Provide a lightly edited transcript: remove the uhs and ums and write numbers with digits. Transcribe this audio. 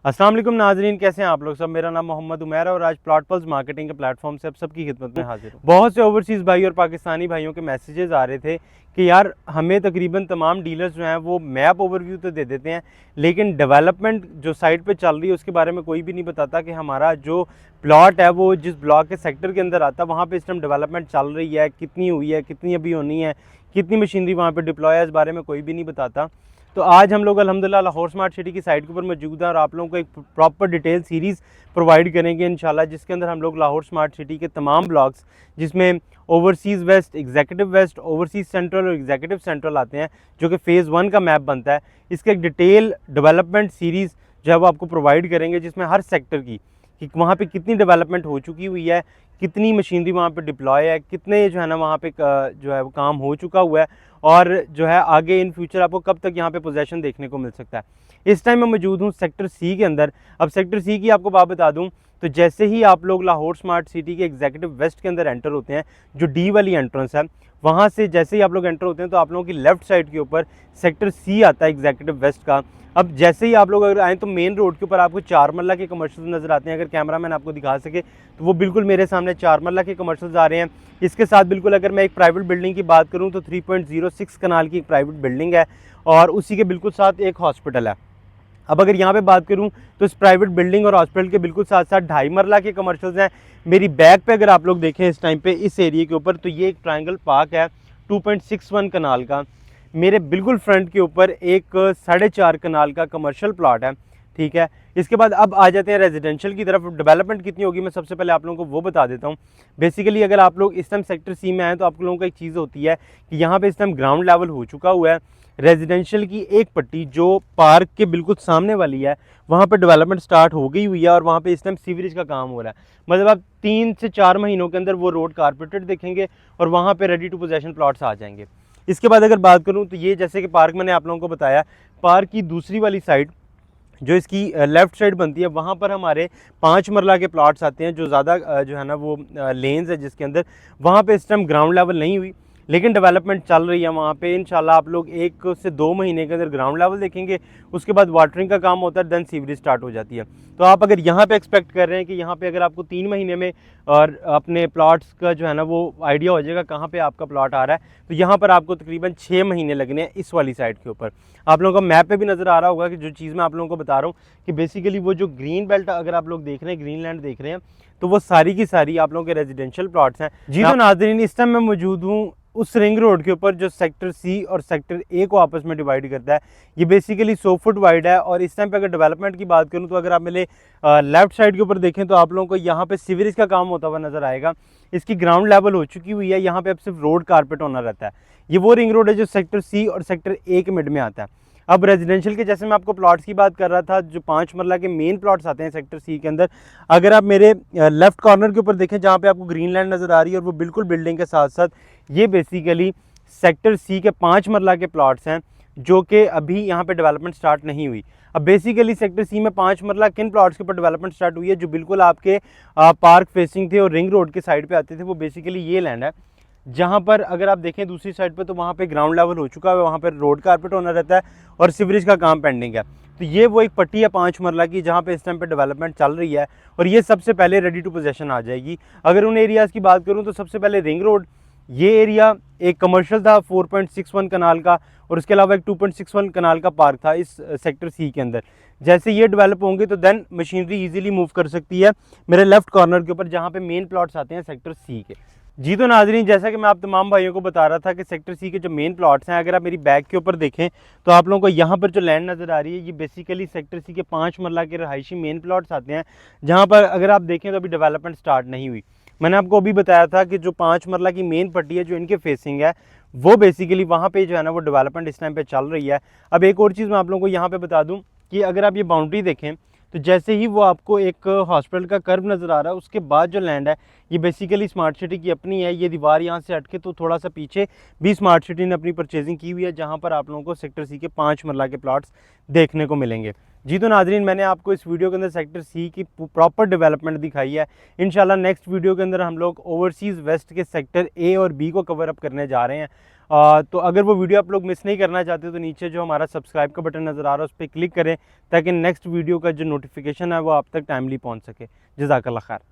अस्सलाम वालेकुम नाजरीन, कैसे हैं आप लोग सब। मेरा नाम मोहम्मद उमैर है और आज प्लॉट पल्स मार्केटिंग के प्लेटफॉर्म से आप सबकी खिदमत में हाजिर हूँ। बहुत से ओवरसीज़ भाई और पाकिस्तानी भाइयों के मैसेजेस आ रहे थे कि यार हमें तकरीबन तमाम डीलर्स जो हैं वो मैप ओवरव्यू तो दे देते हैं, लेकिन डेवलपमेंट जो साइट पे चल रही है उसके बारे में कोई भी नहीं बताता कि हमारा जो प्लॉट है वो जिस ब्लॉक के सेक्टर के अंदर आता है वहाँ पर इस टाइम डेवलपमेंट चल रही है, कितनी हुई है, कितनी अभी होनी है, कितनी मशीनरी वहाँ पर डिप्लॉय है, इस बारे में कोई भी नहीं बताता। तो आज हम लोग अल्हम्दुलिल्लाह लाहौर स्मार्ट सिटी की साइट के ऊपर मौजूद हैं और आप लोगों को एक प्रॉपर डिटेल सीरीज़ प्रोवाइड करेंगे इंशाल्लाह, जिसके अंदर हम लोग लाहौर स्मार्ट सिटी के तमाम ब्लॉक्स जिसमें overseas west, executive west, overseas central और एग्जीक्यूटिव सेंट्रल आते हैं, जो कि फ़ेज़ 1 का मैप बनता है। इसका एक डिटेल डेवलपमेंट सीरीज़ जो है वो आपको प्रोवाइड करेंगे, जिसमें हर सेक्टर की कि वहाँ पे कितनी डेवलपमेंट हो चुकी हुई है, कितनी मशीनरी वहाँ पे डिप्लॉय है, कितने जो है ना वहाँ पे जो है वो काम हो चुका हुआ है और जो है आगे इन फ्यूचर आपको कब तक यहाँ पे पोजीशन देखने को मिल सकता है। इस टाइम मैं मौजूद हूँ सेक्टर सी के अंदर। अब सेक्टर सी की आपको बात बता दूँ तो जैसे ही आप लोग लाहौर स्मार्ट सिटी के एग्जीक्यूटिव वेस्ट के अंदर एंटर होते हैं, जो डी वाली एंट्रेंस है, वहाँ से जैसे ही आप लोग एंटर होते हैं तो आप लोगों की लेफ्ट साइड के ऊपर सेक्टर सी आता है एग्जीक्यूटिव वेस्ट का। अब जैसे ही आप लोग अगर आएँ तो मेन रोड के ऊपर आपको 4 मरला के कमर्शियल नज़र आते हैं। अगर कैमरामैन आपको दिखा सके तो वो बिल्कुल मेरे सामने 4 मरला के कमर्शियल्स आ रहे हैं। इसके साथ बिल्कुल अगर मैं एक प्राइवेट बिल्डिंग की बात करूं तो 3.06 कनाल की एक प्राइवेट बिल्डिंग है और उसी के बिल्कुल साथ एक हॉस्पिटल है। अब अगर यहाँ पे बात करूँ तो इस प्राइवेट बिल्डिंग और हॉस्पिटल के बिल्कुल साथ साथ 2.5 मरला के कमर्शियल्स हैं। मेरी बैक पे अगर आप लोग देखें इस टाइम पे इस एरिया के ऊपर तो ये एक ट्रायंगल पार्क है 2.61 कनाल का। मेरे बिल्कुल फ्रंट के ऊपर एक 4.5 कनाल का कमर्शियल प्लॉट है, ठीक है। इसके बाद अब आ जाते हैं रेजिडेंशियल की तरफ। डेवलपमेंट कितनी होगी मैं सबसे पहले आप लोगों को वो बता देता हूँ। बेसिकली अगर आप लोग इस टाइम सेक्टर सी में आए तो आप लोगों को एक चीज़ होती है कि यहाँ पे इस टाइम ग्राउंड लेवल हो चुका हुआ है। रेजिडेंशियल की एक पट्टी जो पार्क के बिल्कुल सामने वाली है वहाँ पर डेवलपमेंट स्टार्ट हो गई हुई है और वहाँ पे इस टाइम सीवरेज का काम हो रहा है। मतलब आप 3 से 4 महीनों के अंदर वो रोड कारपेटेड देखेंगे और वहाँ पे रेडी टू पोजेशन प्लॉट्स आ जाएंगे। इसके बाद अगर बात करूँ तो ये जैसे कि पार्क मैंने आप लोगों को बताया, पार्क की दूसरी वाली साइड जो इसकी लेफ़्ट साइड बनती है वहाँ पर हमारे 5 मरला के प्लॉट्स आते हैं, जो ज़्यादा जो है ना वो लेन्स है जिसके अंदर वहाँ पे इस टाइम ग्राउंड लेवल नहीं हुई लेकिन डेवलपमेंट चल रही है। वहाँ पे इंशाल्लाह आप लोग 1 से 2 महीने के अंदर ग्राउंड लेवल देखेंगे। उसके बाद वाटरिंग का काम होता है, देन सीवरेज स्टार्ट हो जाती है। तो आप अगर यहाँ पे एक्सपेक्ट कर रहे हैं कि यहाँ पे अगर आपको 3 महीने में और अपने प्लॉट्स का जो है ना वो आइडिया हो जाएगा कहाँ पे आपका प्लॉट आ रहा है, तो यहाँ पर आपको तकरीबन 6 महीने लगने हैं इस वाली साइड के ऊपर। आप लोगों को मैप पे भी नज़र आ रहा होगा कि जो चीज़ मैं आप लोगों को बता रहा हूँ कि बेसिकली वो जो ग्रीन बेल्ट अगर आप लोग देख रहे हैं, ग्रीन लैंड देख रहे हैं, तो वो सारी की सारी आप लोगों के रेजिडेंशियल प्लॉट्स हैं। जी तो नाज़रीन, इस टाइम मैं मौजूद हूँ उस रिंग रोड के ऊपर जो सेक्टर सी और सेक्टर ए को आपस में डिवाइड करता है। ये बेसिकली 100 फुट वाइड है और इस टाइम पे अगर डेवलपमेंट की बात करूं तो अगर आप मेरे लेफ्ट साइड के ऊपर देखें तो आप लोगों को यहाँ पे सीवरेज का काम होता हुआ नज़र आएगा। इसकी ग्राउंड लेवल हो चुकी हुई है, यहाँ पे अब सिर्फ रोड कारपेट होना रहता है। ये वो रिंग रोड है जो सेक्टर सी और सेक्टर ए के मिड में आता है। अब रेजिडेंशियल के जैसे मैं आपको प्लॉट्स की बात कर रहा था, जो 5 मरला के मेन प्लॉट्स आते हैं सेक्टर सी के अंदर, अगर आप मेरे लेफ्ट कॉर्नर के ऊपर देखें जहाँ पे आपको ग्रीन लैंड नज़र आ रही है और वो बिल्कुल बिल्डिंग के साथ साथ ये बेसिकली सेक्टर सी के 5 मरला के प्लॉट्स हैं जो कि अभी यहाँ पे डेवलपमेंट स्टार्ट नहीं हुई। अब बेसिकली सेक्टर सी में 5 मरला किन प्लॉट्स के ऊपर डेवलपमेंट स्टार्ट हुई है, जो बिल्कुल आपके पार्क फेसिंग थे और रिंग रोड के साइड पे आते थे, वो बेसिकली ये लैंड है जहाँ पर अगर आप देखें दूसरी साइड पे तो वहाँ पे ग्राउंड लेवल हो चुका है, वहाँ पर रोड कारपेट होना रहता है और सीवरेज का काम पेंडिंग है। तो ये वो एक पट्टी है 5 मरला की जहाँ पे इस टाइम पे डेवलपमेंट चल रही है और ये सबसे पहले रेडी टू पोजेशन आ जाएगी। अगर उन एरियाज़ की बात करूँ तो सबसे पहले रिंग रोड, ये एरिया एक कमर्शियल था 4.61 कनाल का और उसके अलावा एक 2.61 कनाल का पार्क था इस सेक्टर सी के अंदर। जैसे ये डेवलप होंगे तो देन मशीनरी इजीली मूव कर सकती है मेरे लेफ्ट कॉर्नर के ऊपर जहाँ पे मेन प्लॉट्स आते हैं सेक्टर सी के। जी तो नाजरीन, जैसा कि मैं आप तमाम भाइयों को बता रहा था कि सेक्टर सी के जो मेन प्लॉट्स हैं, अगर आप मेरी बैक के ऊपर देखें तो आप लोगों को यहाँ पर जो लैंड नज़र आ रही है ये बेसिकली सेक्टर सी के 5 मरला के रहायशी मेन प्लॉट्स आते हैं, जहाँ पर अगर आप देखें तो अभी डेवलपमेंट स्टार्ट नहीं हुई। मैंने आपको अभी बताया था कि जो 5 मरला की मेन पट्टी है जो इनके फेसिंग है वो बेसिकली वहाँ पे जो है ना वो डेवलपमेंट इस टाइम पे चल रही है। अब एक और चीज़ मैं आप लोगों को यहाँ पे बता दूँ कि अगर आप ये बाउंड्री देखें तो जैसे ही वो आपको एक हॉस्पिटल का कर्व नज़र आ रहा है उसके बाद जो लैंड है ये बेसिकली स्मार्ट सिटी की अपनी है। ये दीवार यहाँ से हटके तो थोड़ा सा पीछे भी स्मार्ट सिटी ने अपनी परचेजिंग की हुई है, जहाँ पर आप लोगों को सेक्टर सी के 5 मरला के प्लॉट्स देखने को मिलेंगे। जी तो नाजरीन, मैंने आपको इस वीडियो के अंदर सेक्टर सी की प्रॉपर डेवलपमेंट दिखाई है। इंशाल्लाह नेक्स्ट वीडियो के अंदर हम लोग ओवरसीज़ वेस्ट के सेक्टर ए और बी को कवर अप करने जा रहे हैं। तो अगर वो वीडियो आप लोग मिस नहीं करना चाहते तो नीचे जो हमारा सब्सक्राइब का बटन नज़र आ रहा है उस पर क्लिक करें ताकि नेक्स्ट वीडियो का जो नोटिफिकेशन है वो आप तक टाइमली पहुँच सके। जज़ाकल्लाह खैर।